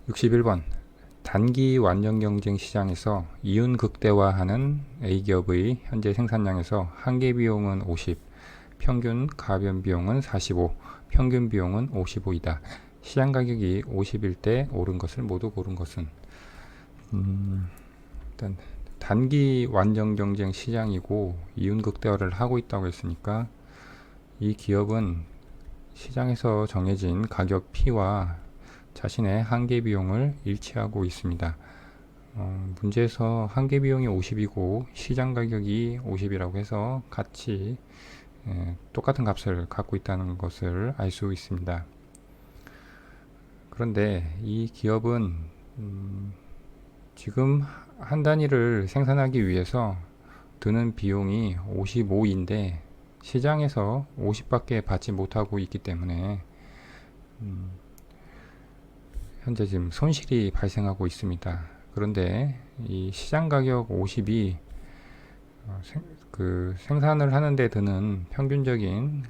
61번. 단기 완전 경쟁 시장에서 이윤 극대화하는 A기업의 현재 생산량에서 한계 비용은 50, 평균 가변 비용은 45, 평균 비용은 55이다. 시장 가격이 50일 때 오른 것을 모두 고른 것은? 일단 단기 완전 경쟁 시장이고 이윤 극대화를 하고 있다고 했으니까 이 기업은 시장에서 정해진 가격 P와 자신의 한계 비용을 일치하고 있습니다. 문제에서 한계 비용이 50이고 시장 가격이 50이라고 해서 같이 똑같은 값을 갖고 있다는 것을 알 수 있습니다. 그런데 이 기업은 지금 한 단위를 생산하기 위해서 드는 비용이 55인데 시장에서 50밖에 받지 못하고 있기 때문에 현재 지금 손실이 발생하고 있습니다. 그런데 이 시장 가격 50이 생산을 하는데 드는 평균적인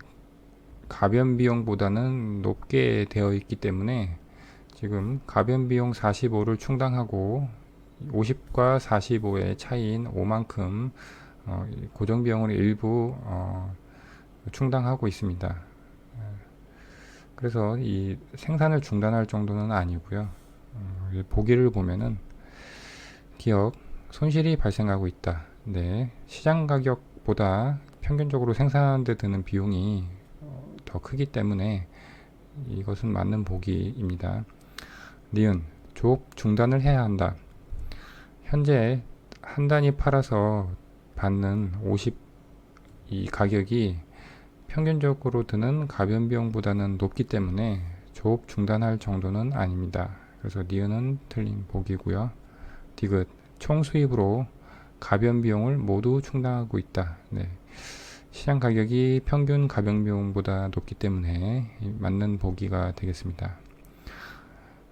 가변 비용보다는 높게 되어 있기 때문에 지금 가변 비용 45를 충당하고 50과 45의 차이인 5만큼 고정 비용을 일부 충당하고 있습니다. 그래서 이 생산을 중단할 정도는 아니고요. 보기를 보면은 기업 손실이 발생하고 있다. 네, 시장 가격보다 평균적으로 생산하는 데 드는 비용이 더 크기 때문에 이것은 맞는 보기입니다. 니은 조업 중단을 해야 한다. 현재 한 단위 팔아서 받는 50 이 가격이 평균적으로 드는 가변 비용보다는 높기 때문에 조업 중단할 정도는 아닙니다. 그래서 니은은 틀린 보기고요. 디귿 총 수입으로 가변 비용을 모두 충당하고 있다. 네. 시장 가격이 평균 가변 비용보다 높기 때문에 맞는 보기가 되겠습니다.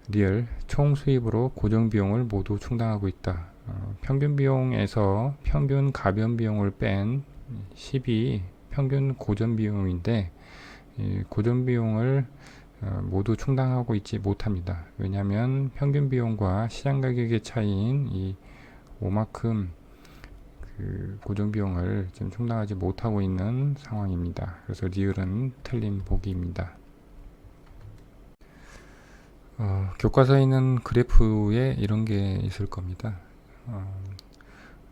리을 총 수입으로 고정 비용을 모두 충당하고 있다. 평균 비용에서 평균 가변 비용을 뺀 10이 평균 고정 비용인데 고정 비용을 모두 충당하고 있지 못합니다. 왜냐하면 평균 비용과 시장 가격의 차이인 이 5만큼 고정 비용을 지금 충당하지 못하고 있는 상황입니다. 그래서 리을은 틀린 보기입니다. 교과서에 있는 그래프에 이런 게 있을 겁니다.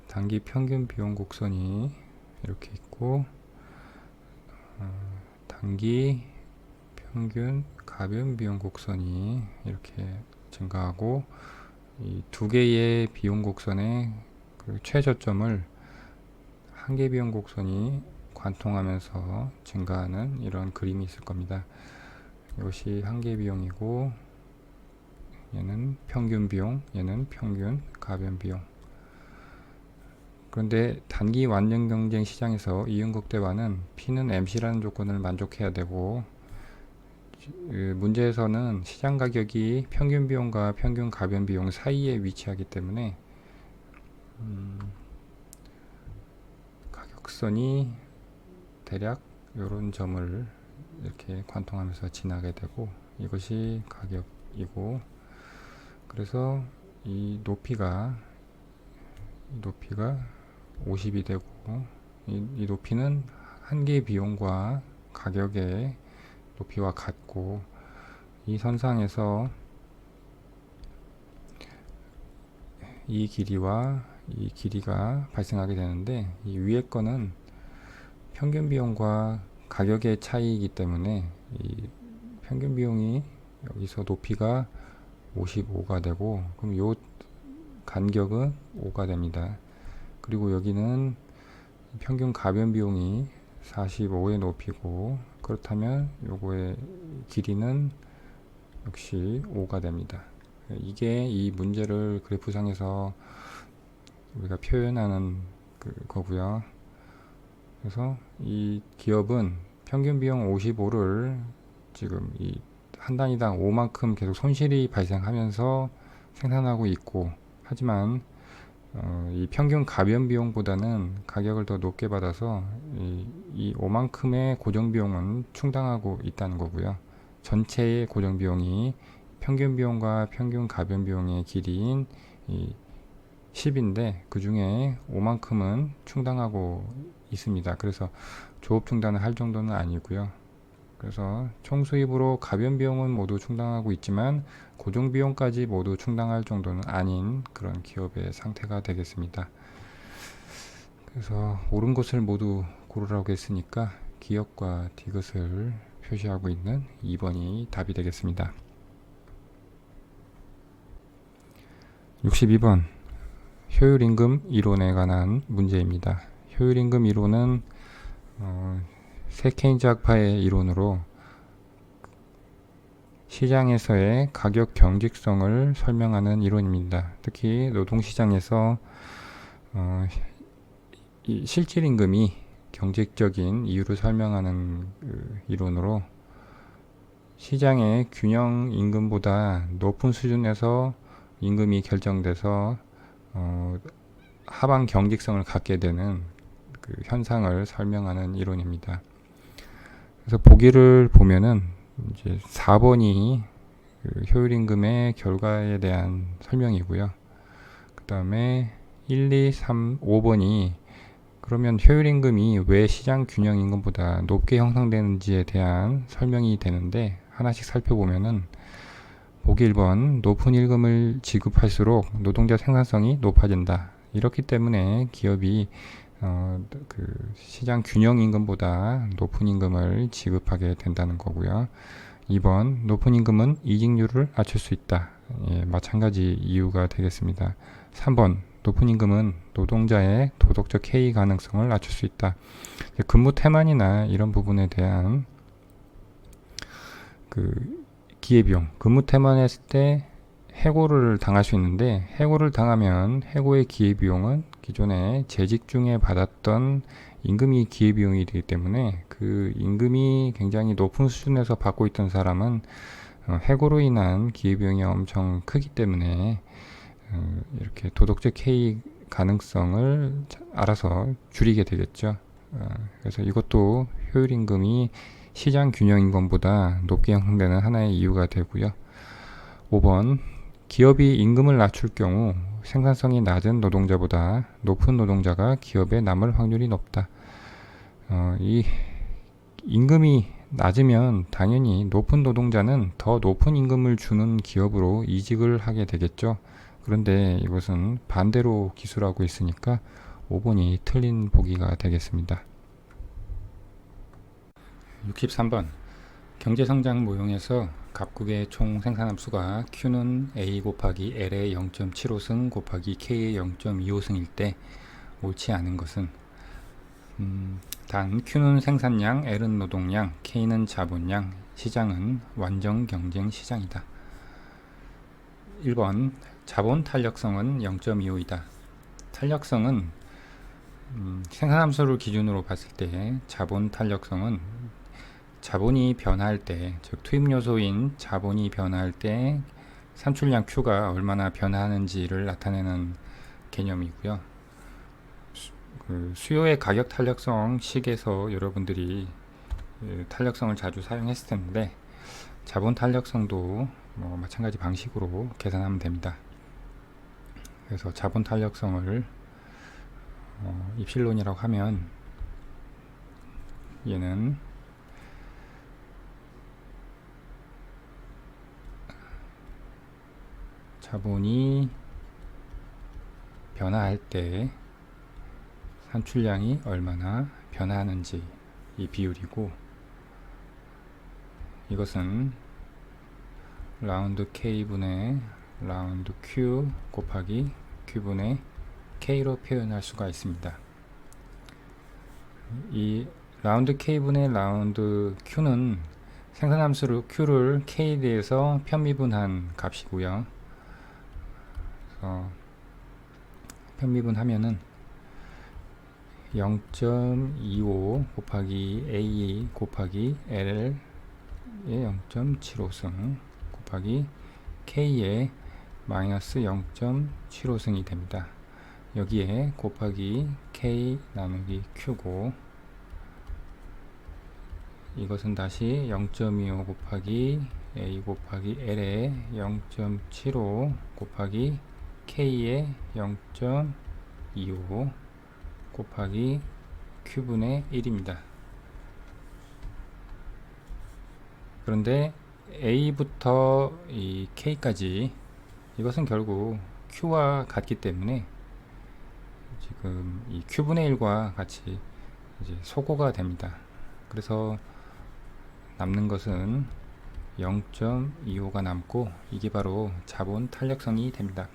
단기 평균 비용 곡선이 이렇게 있고 단기 평균 가변 비용 곡선이 이렇게 증가하고 이 두 개의 비용 곡선의 그 최저점을 한계 비용 곡선이 관통하면서 증가하는 이런 그림이 있을 겁니다. 이것이 한계 비용이고 얘는 평균 비용, 얘는 평균 가변 비용. 그런데 단기 완전 경쟁 시장에서 이윤 극대화는 P는 MC라는 조건을 만족해야 되고 문제에서는 시장 가격이 평균 비용과 평균 가변 비용 사이에 위치하기 때문에 가격선이 대략 이런 점을 이렇게 관통하면서 지나게 되고 이것이 가격이고 그래서 이 높이가 50이 되고 이 높이는 한계 비용과 가격의 높이와 같고 이 선상에서 이 길이와 이 길이가 발생하게 되는데 이 위에 거는 평균 비용과 가격의 차이이기 때문에 이 평균 비용이 여기서 높이가 55가 되고 그럼 요 간격은 5가 됩니다. 그리고 여기는 평균 가변 비용이 45의 높이고 그렇다면 요거의 길이는 역시 5가 됩니다. 이게 이 문제를 그래프상에서 우리가 표현하는 거고요. 그래서 이 기업은 평균 비용 55를 지금 이 한 단위당 5만큼 계속 손실이 발생하면서 생산하고 있고 하지만 이 평균 가변 비용보다는 가격을 더 높게 받아서 이 5만큼의 고정 비용은 충당하고 있다는 거고요. 전체의 고정 비용이 평균 비용과 평균 가변 비용의 길이인 이 10인데 그 중에 5만큼은 충당하고 있습니다. 그래서 조업 충당을 할 정도는 아니고요. 그래서 총 수입으로 가변 비용은 모두 충당하고 있지만 고정 비용까지 모두 충당할 정도는 아닌 그런 기업의 상태가 되겠습니다. 그래서 옳은 것을 모두 고르라고 했으니까 기업과 디귿을 표시하고 있는 2번이 답이 되겠습니다. 62번 효율임금 이론에 관한 문제입니다. 효율임금 이론은 세케인즈 학파의 이론으로 시장에서의 가격 경직성을 설명하는 이론입니다. 특히 노동시장에서 이 실질임금이 경직적인 이유를 설명하는 이론으로 시장의 균형 임금보다 높은 수준에서 임금이 결정돼서 하방 경직성을 갖게 되는 그 현상을 설명하는 이론입니다. 그래서 보기를 보면은 이제 4번이 그 효율임금의 결과에 대한 설명이고요. 그 다음에 1, 2, 3, 5번이 그러면 효율임금이 왜 시장 균형임금보다 높게 형성되는지에 대한 설명이 되는데 하나씩 살펴보면은 보기 1번 높은 임금을 지급할수록 노동자 생산성이 높아진다. 이렇기 때문에 기업이 그 시장 균형 임금보다 높은 임금을 지급하게 된다는 거고요. 2번 높은 임금은 이직률을 낮출 수 있다. 예, 마찬가지 이유가 되겠습니다. 3번 높은 임금은 노동자의 도덕적 해이 가능성을 낮출 수 있다. 근무 태만이나 이런 부분에 대한 그 기회비용, 근무 태만했을 때 해고를 당할 수 있는데 해고를 당하면 해고의 기회비용은 기존에 재직 중에 받았던 임금이 기회비용이 되기 때문에 그 임금이 굉장히 높은 수준에서 받고 있던 사람은 해고로 인한 기회비용이 엄청 크기 때문에 이렇게 도덕적 해이 가능성을 알아서 줄이게 되겠죠. 그래서 이것도 효율임금이 시장 균형임금보다 높게 형성되는 하나의 이유가 되고요. 5번 기업이 임금을 낮출 경우 생산성이 낮은 노동자보다 높은 노동자가 기업에 남을 확률이 높다. 이 임금이 낮으면 당연히 높은 노동자는 더 높은 임금을 주는 기업으로 이직을 하게 되겠죠. 그런데 이것은 반대로 기술하고 있으니까 5번이 틀린 보기가 되겠습니다. 63번 경제성장 모형에서 갑국의 총 생산함수가 Q는 A 곱하기 L의 0.75승 곱하기 K의 0.25승일 때 옳지 않은 것은 단 Q는 생산량, L은 노동량, K는 자본량, 시장은 완전 경쟁 시장이다. 1번 자본 탄력성은 0.25이다. 탄력성은 생산함수를 기준으로 봤을 때 자본 탄력성은 자본이 변할 때, 즉 투입 요소인 자본이 변할 때 산출량 Q가 얼마나 변하는지를 나타내는 개념이고요. 수요의 가격 탄력성 식에서 여러분들이 탄력성을 자주 사용했을 텐데 자본 탄력성도 마찬가지 방식으로 계산하면 됩니다. 그래서 자본 탄력성을 입실론이라고 하면 얘는 자본이 변화할 때 산출량이 얼마나 변화하는지 이 비율이고, 이것은 라운드 K분의 라운드 Q 곱하기 Q분의 K로 표현할 수가 있습니다. 이 라운드 K분의 라운드 Q는 생산함수 Q를 K에 대해서 편미분한 값이고요. 편미분하면은 0.25 곱하기 A 곱하기 L의 0.75승 곱하기 K의 마이너스 0.75승이 됩니다. 여기에 곱하기 K 나누기 Q고, 이것은 다시 0.25 곱하기 A 곱하기 L의 0.75 곱하기 K의 0.25 곱하기 Q분의 1입니다. 그런데 A부터 이 K까지 이것은 결국 Q와 같기 때문에 지금 이 Q분의 1과 같이 이제 소거가 됩니다. 그래서 남는 것은 0.25가 남고 이게 바로 자본 탄력성이 됩니다.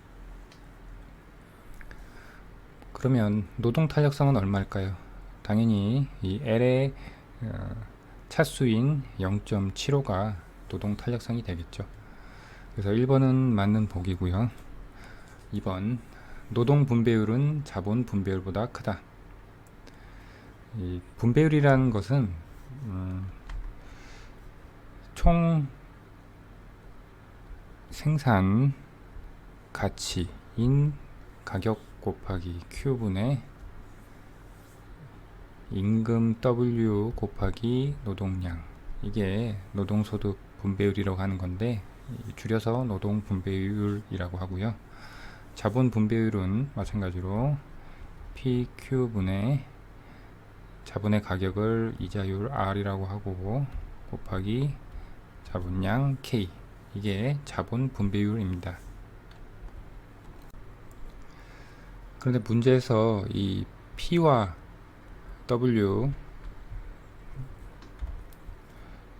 그러면 노동 탄력성은 얼마일까요? 당연히 이 L의 차수인 0.75가 노동 탄력성이 되겠죠. 그래서 1번은 맞는 보기고요. 2번 노동 분배율은 자본 분배율보다 크다. 이 분배율이라는 것은 총 생산 가치인 가격 곱하기 Q분의 임금 W 곱하기 노동량, 이게 노동소득 분배율이라고 하는 건데 줄여서 노동 분배율이라고 하고요. 자본 분배율은 마찬가지로 PQ분의 자본의 가격을 이자율 R이라고 하고 곱하기 자본량 K, 이게 자본 분배율입니다. 그런데 문제에서 이 P와 W,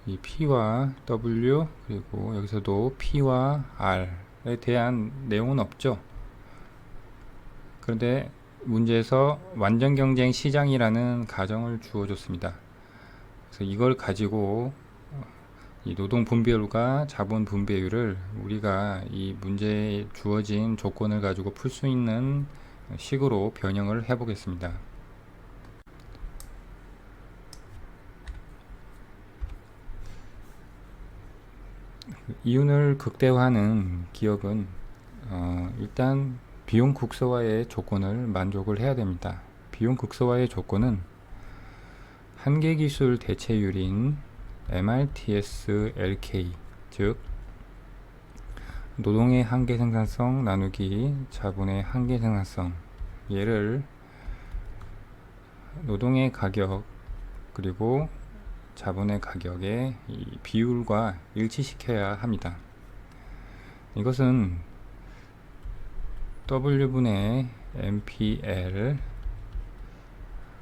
이 P와 W 그리고 여기서도 P와 R에 대한 내용은 없죠. 그런데 문제에서 완전 경쟁 시장이라는 가정을 주어줬습니다. 그래서 이걸 가지고 이 노동 분배율과 자본 분배율을 우리가 이 문제에 주어진 조건을 가지고 풀 수 있는 식으로 변형을 해 보겠습니다. 이윤을 극대화하는 기업은 일단 비용 극소화의 조건을 만족을 해야 됩니다. 비용 극소화의 조건은 한계기술 대체율인 MRTS LK, 즉 노동의 한계 생산성 나누기 자본의 한계 생산성, 얘를 노동의 가격 그리고 자본의 가격의 이 비율과 일치시켜야 합니다. 이것은 W분의 MPL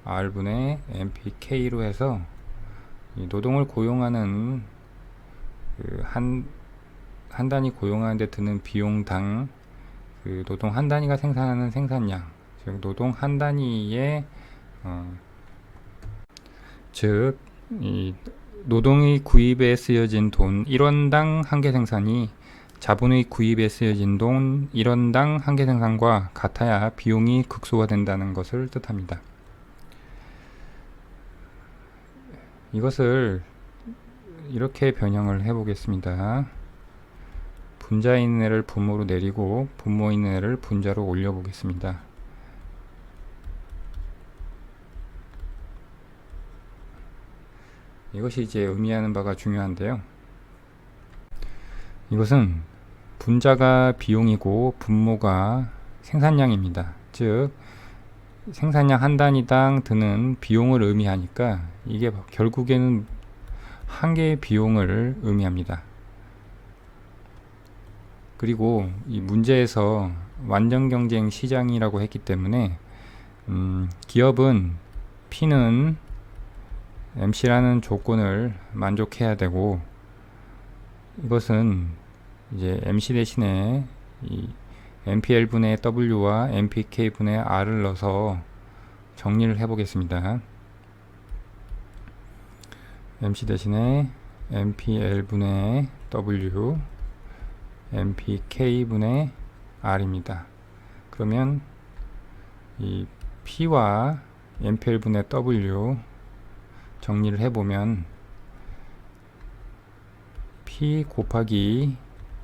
R분의 MPK로 해서 이 노동을 고용하는 한 단위 고용하는 데 드는 비용당 노동 한 단위가 생산하는 생산량, 즉 노동 한 단위의 즉 이 노동의 구입에 쓰여진 돈 1원당 한계 생산이 자본의 구입에 쓰여진 돈 1원당 한계 생산과 같아야 비용이 극소화된다는 것을 뜻합니다. 이것을 이렇게 변형을 해 보겠습니다. 분자 있는 애를 분모로 내리고 분모 있는 애를 분자로 올려 보겠습니다. 이것이 이제 의미하는 바가 중요한데요. 이것은 분자가 비용이고 분모가 생산량입니다. 즉 생산량 한 단위당 드는 비용을 의미하니까 이게 결국에는 한 개의 비용을 의미합니다. 그리고 이 문제에서 완전 경쟁 시장이라고 했기 때문에 기업은 P는 MC라는 조건을 만족해야 되고, 이것은 이제 MC 대신에 이 MPL분의 W와 MPK분의 R을 넣어서 정리를 해 보겠습니다. MC 대신에 MPL분의 W, MPK분의 R입니다. 그러면 이 P와 MPL분의 W 정리를 해보면 P 곱하기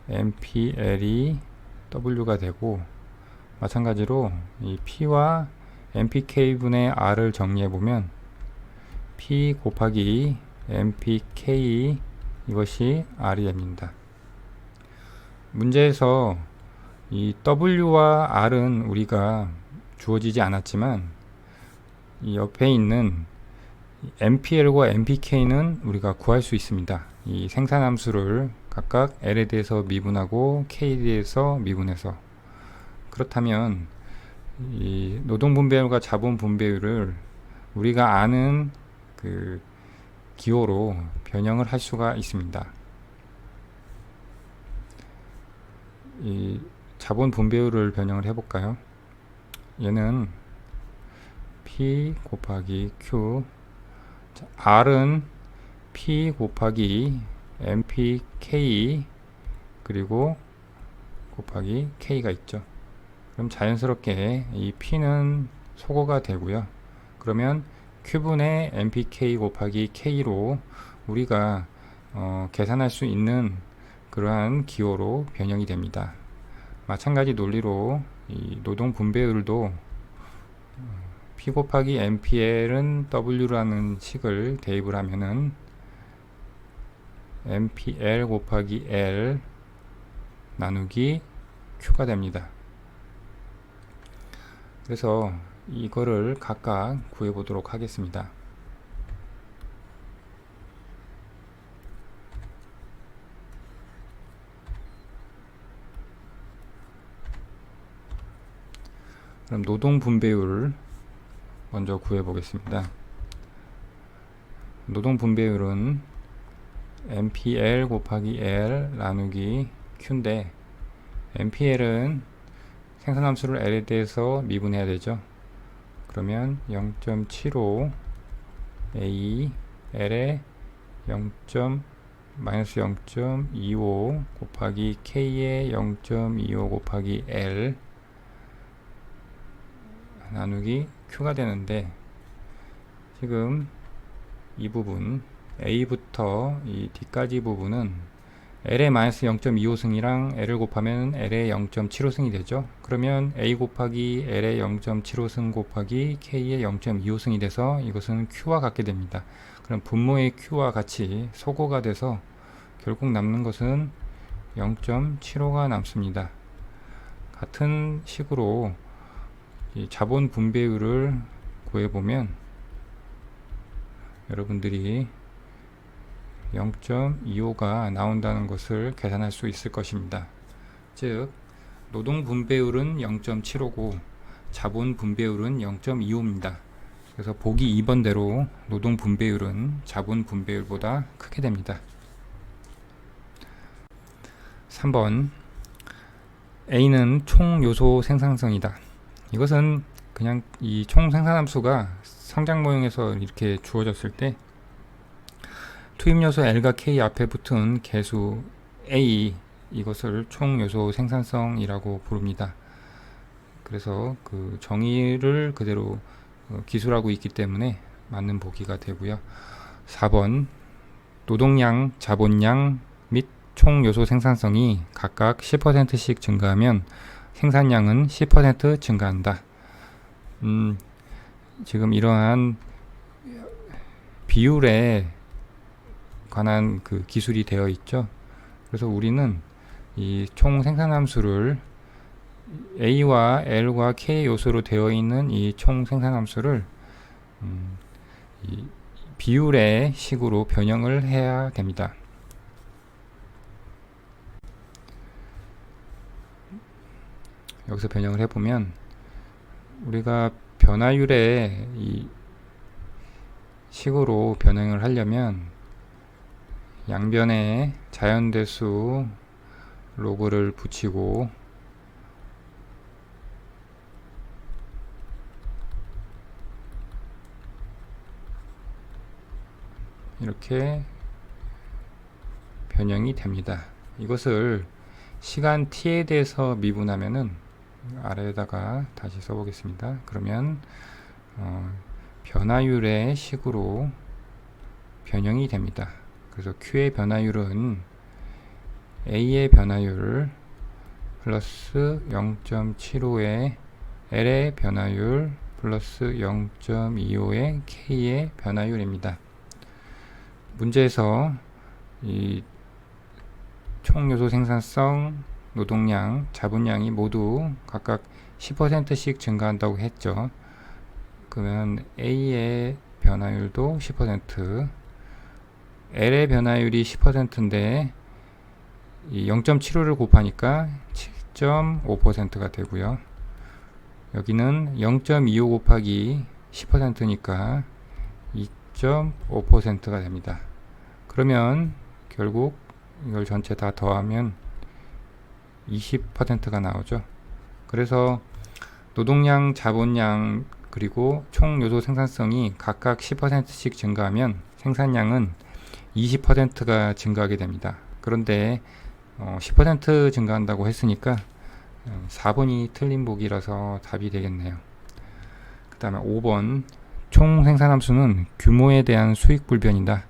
MPL이 W가 되고, 마찬가지로 이 P와 MPK분의 R을 정리해보면 P 곱하기 MPK 이것이 REM입니다. 문제에서 이 W와 R은 우리가 주어지지 않았지만 이 옆에 있는 MPL과 MPK는 우리가 구할 수 있습니다. 이 생산함수를 각각 L에 대해서 미분하고 K에 대해서 미분해서, 그렇다면 이 노동분배율과 자본분배율을 우리가 아는 그 기호로 변형을 할 수가 있습니다. 이 자본분배율을 변형을 해볼까요? 얘는 P 곱하기 Q, R은 P 곱하기 MPK 그리고 곱하기 K가 있죠. 그럼 자연스럽게 이 P는 소거가 되고요. 그러면 Q분의 MPK 곱하기 K로 우리가 계산할 수 있는 그러한 기호로 변형이 됩니다. 마찬가지 논리로 이 노동 분배율도 P 곱하기 MPL은 W라는 식을 대입을 하면은 MPL 곱하기 L 나누기 Q가 됩니다. 그래서 이거를 각각 구해 보도록 하겠습니다. 그럼 노동 분배율 먼저 구해 보겠습니다. 노동 분배율은 MPL 곱하기 L 나누기 Q인데, MPL은 생산함수를 L에 대해서 미분해야 되죠. 그러면 0.75 A L에 마이너스 0.25 곱하기 K에 0.25 곱하기 L 나누기 Q가 되는데, 지금 이 부분 A부터 이 D까지 부분은 L의 마이너스 0.25승이랑 L을 곱하면 L의 0.75승이 되죠. 그러면 A 곱하기 L의 0.75승 곱하기 K의 0.25승이 돼서 이것은 Q와 같게 됩니다. 그럼 분모의 Q와 같이 소거가 돼서 결국 남는 것은 0.75가 남습니다. 같은 식으로 이 자본 분배율을 구해보면 여러분들이 0.25가 나온다는 것을 계산할 수 있을 것입니다. 즉 노동 분배율은 0.75고 자본 분배율은 0.25입니다. 그래서 보기 2번대로 노동 분배율은 자본 분배율보다 크게 됩니다. 3번 A는 총 요소 생산성이다. 이것은 그냥 이 총 생산함수가 성장 모형에서 이렇게 주어졌을 때 투입 요소 L과 K 앞에 붙은 개수 A, 이것을 총 요소 생산성이라고 부릅니다. 그래서 그 정의를 그대로 기술하고 있기 때문에 맞는 보기가 되고요. 4번 노동량, 자본량 및 총 요소 생산성이 각각 10%씩 증가하면 생산량은 10% 증가한다. 지금 이러한 비율에 관한 그 기술이 되어 있죠. 그래서 우리는 이 총 생산함수를 A와 L과 K 요소로 되어 있는 이 총 생산함수를 이 비율의 식으로 변형을 해야 됩니다. 여기서 변형을 해보면 우리가 변화율의 이 식으로 변형을 하려면 양변에 자연대수 로그를 붙이고 이렇게 변형이 됩니다. 이것을 시간 t에 대해서 미분하면은 아래에다가 다시 써보겠습니다. 그러면 변화율의 식으로 변형이 됩니다. 그래서 Q의 변화율은 A의 변화율 플러스 0.75의 L의 변화율 플러스 0.25의 K의 변화율입니다. 문제에서 이 총요소 생산성, 노동량, 자본량이 모두 각각 10%씩 증가한다고 했죠. 그러면 A의 변화율도 10%, L의 변화율이 10%인데 이 0.75를 곱하니까 7.5%가 되고요. 여기는 0.25 곱하기 10%니까 2.5%가 됩니다. 그러면 결국 이걸 전체 다 더하면 20%가 나오죠. 그래서 노동량, 자본량, 그리고 총 요소 생산성이 각각 10%씩 증가하면 생산량은 20%가 증가하게 됩니다. 그런데 10% 증가한다고 했으니까 4번이 틀린 보기라서 답이 되겠네요. 그 다음에 5번, 총 생산함수는 규모에 대한 수익 불변이다.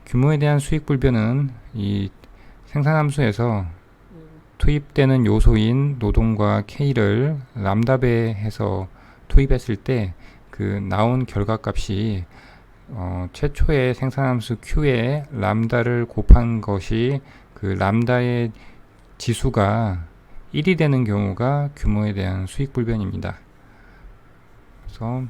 규모에 대한 수익 불변은 이 생산함수에서 투입되는 요소인 노동과 K를 람다배해서 투입했을 때 그 나온 결과값이 최초의 생산함수 Q에 람다를 곱한 것이 그 람다의 지수가 1이 되는 경우가 규모에 대한 수익 불변입니다. 그래서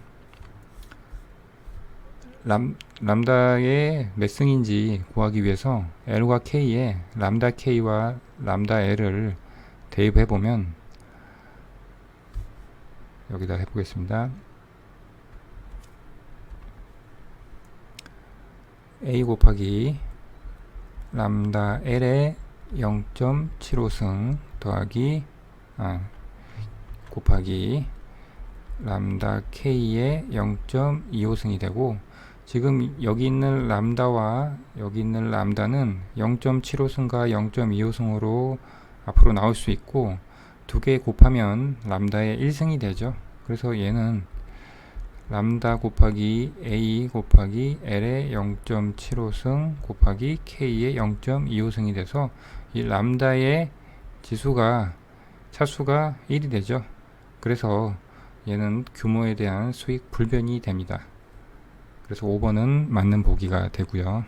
람다의 몇 승인지 구하기 위해서 L과 K에 람다 K와 람다 L을 대입해 보면, 여기다 해보겠습니다. A 곱하기 람다 L의 0.75승 더하기 곱하기 람다 K의 0.25승이 되고, 지금 여기 있는 람다와 여기 있는 람다는 0.75승과 0.25승으로 앞으로 나올 수 있고, 두 개 곱하면 람다의 1승이 되죠. 그래서 얘는 람다 곱하기 A 곱하기 L의 0.75승 곱하기 K의 0.25승이 돼서 이 람다의 지수가 차수가 1이 되죠. 그래서 얘는 규모에 대한 수익 불변이 됩니다. 그래서 5번은 맞는 보기가 되고요.